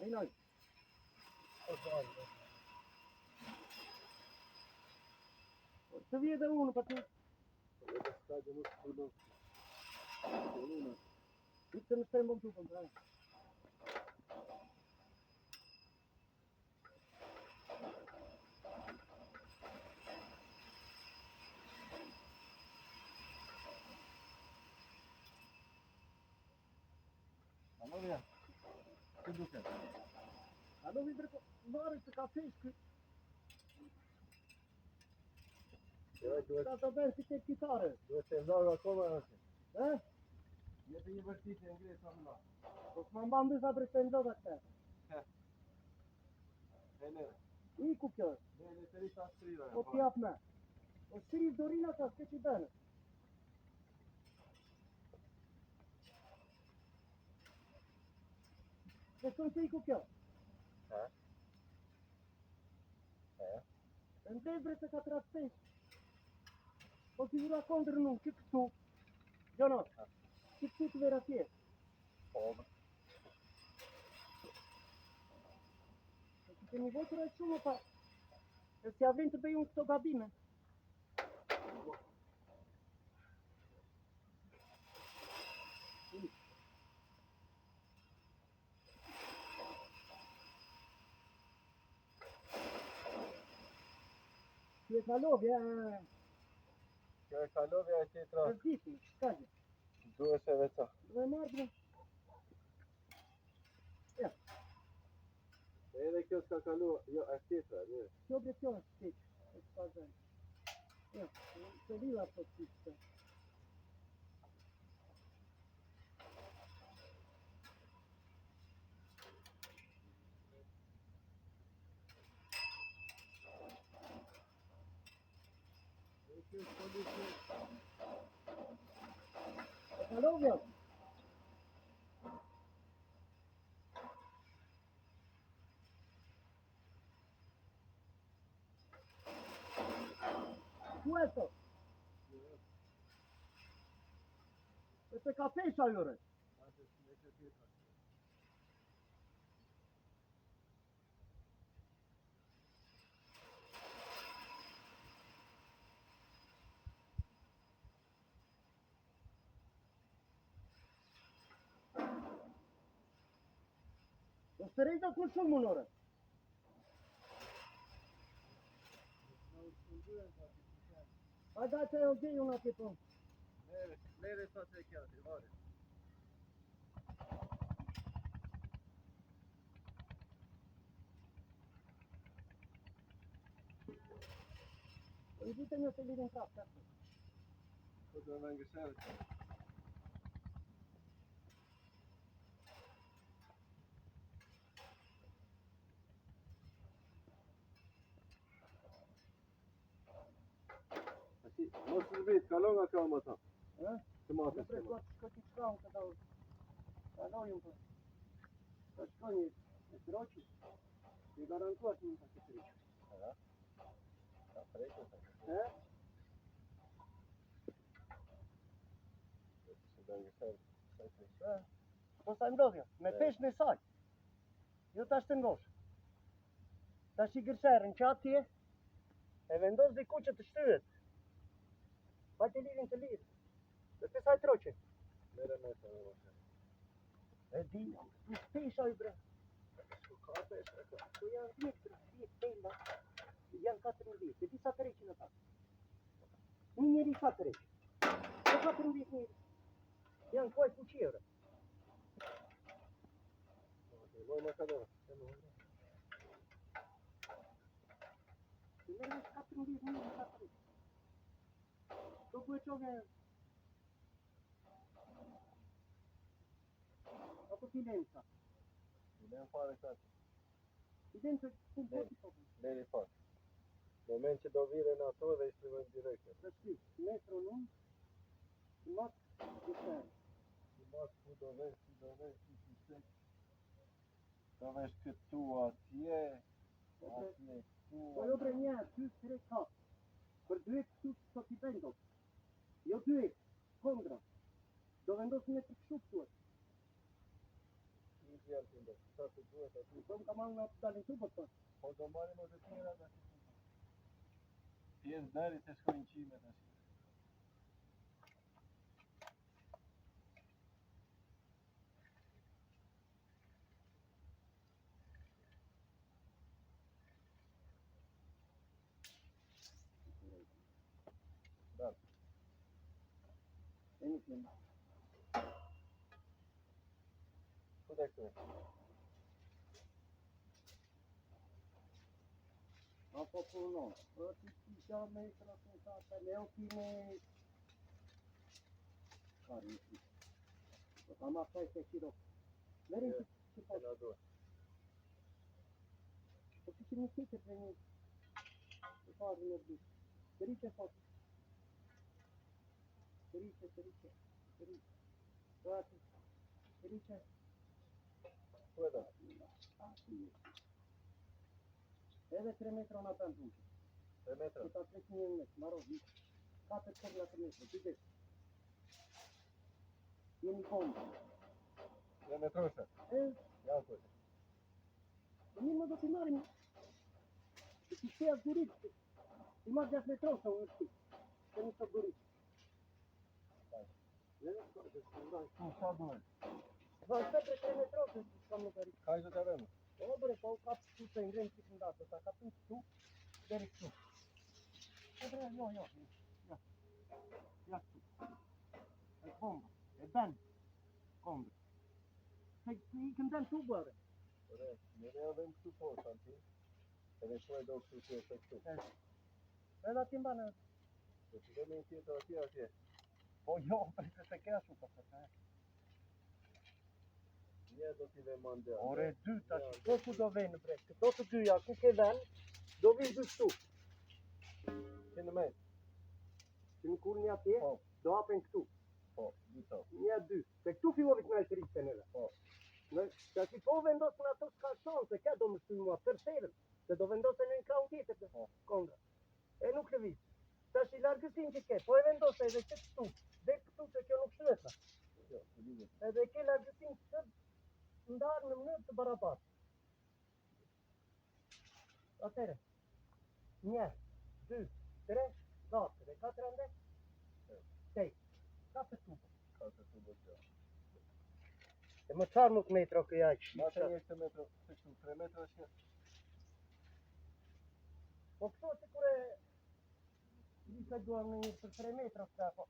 Marinoj. Të vje dhe unë për të... Edhe s'ka gjë nuk punon. Ditë të në shtem bom tupën, pra. Alo vjen. Që duket? Alo vi dreko, marrë të kafesh këtë. Ka të bërë si të kitare. Duhet të ndarë akoma nëse. Eh? Jetë një vërtitje në grejë sa më la. Po s'ma mban disa për të ndodha këte. Nere. I ku kjo? Nere të rita shtrira. Po t'jap me. Po shri dorina ka s'ke që dene. Se kënë se i ku kjo? Në ndebre se ka të ratëpesh. Po si vura kondrë nuk, që këtu. Gjono, që këtu të vera tje. Po. Që të një votër e shumë, pa. E si avin të bëjun këto gabime. Kjo e kalovja, Kjo e kalovja e tjetra. e zdipi, shka gjë. Duhet se veca. Dhe marrë, ja, Edhe kjo s'ka kalu, jo, e tjetra, nere. kjo bre kjo është keq, e s'ka zënë. Ja, se lila të qishtë. Kjo është policia. E kalovja. Ku e to? E të kafesha jore. Do së rejta kur shumë munore. Hajda që e o gjej unë ati po. Nere sa se kja, të varit. I ditë një se lidin krap, të Po të në ngësherë. Mos të zbit, kalon nga ka më ta. Të Në matës pre të shko t'i shkram të dalë. Kalojnë për. Të shko një e troqë. I garantuar që një të këtë rishë. Ka prejtë të Po sa ndodhja, me pesh në saj. Jo ta shtë ngosh. Ta shi gërshërën që atje, e vendos diku që të shtyhet. Pa të lidin të lidh. Dhe të saj troqe. Mere me të E di, në pesha i bre. ka pesha ka. Po janë 10 tenda, janë 14, e disa 300 në ta. Një njeri 4. Po 14 njeri. Janë kuaj fuqie bre. Moj më ka dorë. Të mërë 14 njeri në 4. Të kuaj qoge... Apo t'i lenë sa? Në në fare ka që. I lenë të punë poti po. Deri fare. Moment që do vire në ato dhe i shtrivojnë direkte. Të shkri, metro në unë, të matë, të shërë. Si mas ku do vesh, si do vesh, si shek. Do vesh këtu atje, atje këtu. Po jo bre një, 2, 3, 4. Për 2 këtu të t'i bendo. Jo 2, kondra. Do vendosin me të këshu këtu. Një fjallë të ndosë, sa të duhet aty Deri të shkojnë qime tash. Veni këtu. Ku dhe këtu? Apo punon. Ti kisha me traseta të leo kime. Kari. Ama 6 kilo. Verin që po. Na do. Po ti kemi kitë për një. Të parë në blik. Derice po. Derice. Derice. Derice. Ku e da? Edhe 3 metra në të ndruqë. 3 metra? Këta 300 metrë, maro, 4 për nga 3 metrë, ty dhe. Jemi kombë. 3 metroshe? Ja, ku e? Një më do t'i marim, dhe t'i shpeja zdurit, t'i marrë 6 metroshe unë shpi, që një të zdurit. Sa duhet? Dhe është të 3 metroshe, që s'kam në gëri. Kaj do të rëmë? O, bre, pa u kapë këtu të ngrejnë që të ndatë, ta kapën këtu, deri këtu. O, bre, jo, ja këtu. E kombë, e ben, kombë. Se i këndën tu, bre. Ore, njëre edhe në këtu po, santi. Edhe ku e do këtu që e se këtu. Edhe ati mbanë. Do t'i dhe me një tjetër atje. Po jo, për se kja shu për se. Një do t'i dhe mande. Ore, dy tash, po ku do venë, bre. Këto të dyja, ku ke ven, do vinë dy shtu. Që në me? Që në kur një atje, Po. do hapen këtu. Po, dy to. Një dy. Se këtu fillovit në e të neve. Po. Që si po vendosën ato s'ka shanë, se ka do më shtu mua për serën. Se do vendosën në një kraun tjetër, kondra. E nuk lëviz. Tash i largësin që ke, po e vendosë edhe që këtu. Dhe këtu që kjo nuk shënëta. Edhe ke largësin që ndarë në mënyrë të barabartë. Atere, 1, 2, 3, 4, dhe 4 ande, 6, 4 tubë. 4 tubë që. E më qarë nuk metra këja që. Ma të një këtë metro, të që 3 metra që. Po këto që kure, disa duham në një për 3 metra këta, po.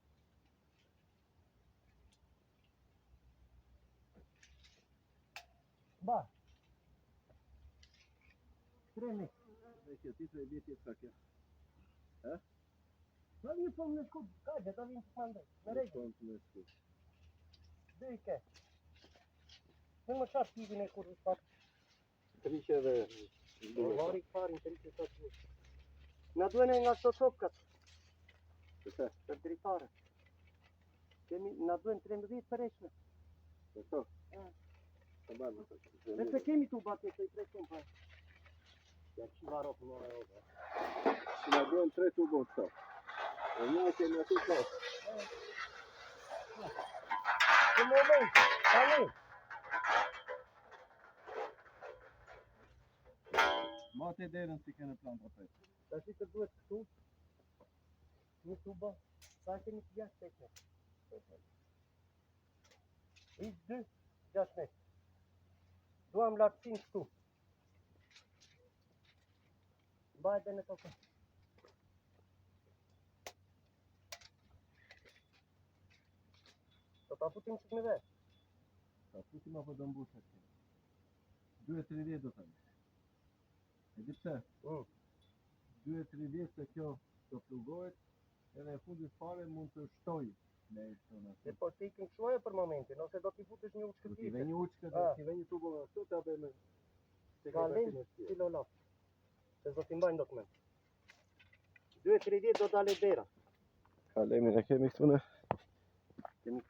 Ba. 3 metra. Dhe kjo, ti të e vjetë jetë ka kjo. He? Në një pëmë në shkut, ka gjë, ta vinë të mandej. Në rejtë. Në shkut. 2 i ke. Në më qarë t'ivin e kur pak. Triqe dhe... Vari këparin, triqe sa të gjithë. Na duhen e nga shto topkat. Këte? Për dritare. Na duhen 13 për eshme. Këto? Të banë në të që. Dhe se kemi tu batje se i presim pa. Ja që varok në e obe. Që na duhen 3 tubo këto. E një që në të klasë. Në moment, tani. Ma të derën si kene plan për petë. Ta shi të duhet këtu. Një tubo. Sa kemi të 6 metra. Ishtë 2, 6 metra. Duham lartësin këtu. Bajt dhe në tokë. Do ta putim që në vetë. Ta putim apo do mbush atë. 2.30 do thëmë. E di pse? 2.30 se kjo do plugohet, edhe e fundit fare mund të shtoj me shtonë E atë. po t'i ikim këshuaj për momentin, ose do t'i futesh një Do t'i uçkëtite. ve një uçkë, do t'i ve një tubo nga këtu, t'a be me... Galim, kilolap. Se do t'i mbajnë dokument. 2.30 do dale dera. Kalemin e kemi këtu në? Kemi